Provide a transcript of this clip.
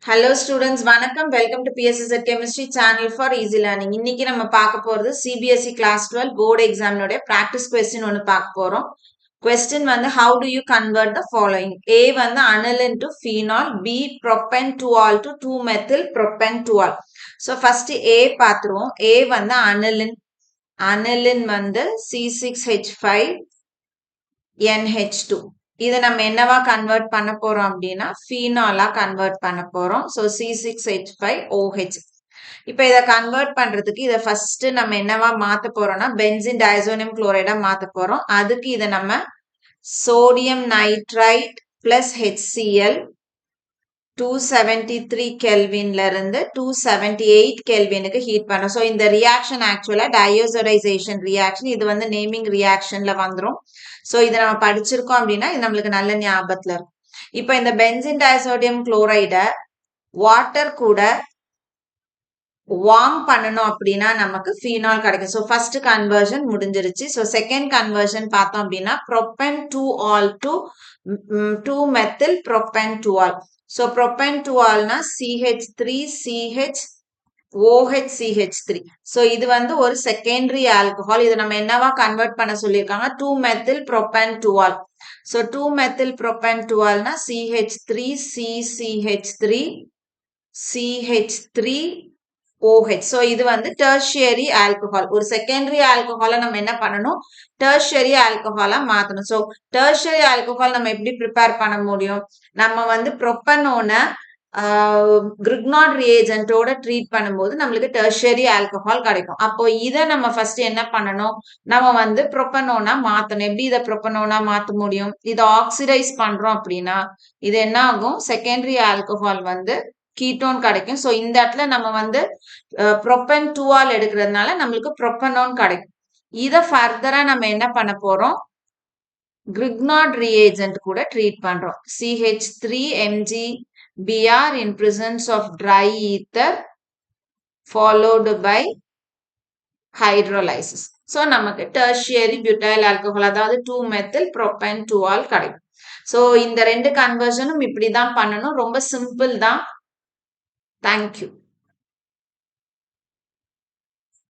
Hello students, வணக்கம். Welcome to PSZ Chemistry Channel for Easy Learning. இன்னைக்கு நம்ம பார்க்க போறது CBSE Class 12 Board Exam நோட practice question ஒன்னு பார்க்க போறோம். Question வந்து how do you convert the following? A வந்து aniline to phenol, B propan-2-ol to 2-methyl propan-2-ol. So first A பார்த்துருவோம். A வந்து aniline வந்து C6H5NH2. இதை நம்ம என்னவா கன்வெர்ட் பண்ண போறோம் அப்படின்னா ஃபீனாலா கன்வெர்ட் பண்ண போறோம். So C6H5OH. இப்போ இதை கன்வெர்ட் பண்றதுக்கு இதை ஃபர்ஸ்ட் நம்ம என்னவா மாத்த போறோம்னா பென்சின் டைசோனியம் குளோரைடா மாத்த போறோம். அதுக்கு இதை நம்ம சோடியம் நைட்ரைட் பிளஸ் HCl 273 கெல்வின்ல இருந்து 278 கெல்வினுக்கு ஹீட் பண்ணோம். ஸோ இந்த ரியாக்ஷன் ஆக்சுவலா டயோசோடைசேஷன் ரியாக்ஷன். இது வந்து நேமிங் ரியாக்ஷன்ல வந்துடும். ஸோ இதை நம்ம படிச்சிருக்கோம் அப்படின்னா இது நம்மளுக்கு நல்ல ஞாபகத்துல இருக்கும். இப்போ இந்த பென்சின் டைசோடியம் குளோரைட வாட்டர் கூட வார்ம் பண்ணணும் அப்படின்னா நமக்கு ஃபீனால் கிடைக்கும். ஸோ ஃபர்ஸ்ட் கன்வர்ஷன் முடிஞ்சிருச்சு. ஸோ செகண்ட் கன்வர்ஷன் பார்த்தோம் அப்படின்னா propan-2-ol to 2-methyl propan-2-ol. So propan-2-olனா CH3CHOHCH3. So இது வந்து ஒரு செகண்டரி ஆல்கஹால். இதை நம்ம என்னவா கன்வெர்ட் பண்ண சொல்லியிருக்காங்க 2-methyl propan-2-ol. So 2-methyl propan-2-olனா CH3CCH3CH3OH. So இது வந்து டெர்ஷியரி ஆல்கஹால். ஒரு செகண்டரி ஆல்கஹாலை நம்ம என்ன பண்ணணும் டெர்ஷியரி ஆல்கஹாலா மாத்தணும். ஸோ டெர்ஷியரி ஆல்கஹால் நம்ம எப்படி ப்ரிப்பேர் பண்ண முடியும்? நம்ம வந்து ப்ரொப்பனோனை கிரிக்னாட் ரியேஜென்ட்டோட ட்ரீட் பண்ணும்போது நம்மளுக்கு டெர்ஷியரி ஆல்கஹால் கிடைக்கும். அப்போ இதை நம்ம ஃபர்ஸ்ட் என்ன பண்ணணும் நம்ம வந்து ப்ரொப்பனோனா மாத்தணும். எப்படி இதை ப்ரொப்பனோனா மாத்த முடியும்? இதை ஆக்சிடைஸ் பண்றோம் அப்படின்னா இது என்ன ஆகும் செகண்டரி ஆல்கஹால் வந்து கீட்டோன் கிடைக்கும். ஸோ இந்த இடத்துல நம்ம வந்து propan-2-ol எடுக்கிறதுனால நம்மளுக்கு ப்ரொப்பனோன் கிடைக்கும். இதை ஃபர்தரா நம்ம என்ன பண்ண போறோம் கிரிக்னாட் ரியேஜென்ட் கூட ட்ரீட் பண்றோம். CH3MgBr in presence of dry ether followed by hydrolysis. So நமக்கு டெர்ஷியரி பியூட்டைல் ஆல்கஹால் அதாவது 2-methyl propan-2-ol கிடைக்கும். ஸோ இந்த ரெண்டு கன்வர்ஷனும் இப்படிதான் பண்ணணும். ரொம்ப சிம்பிள் தான். Thank you.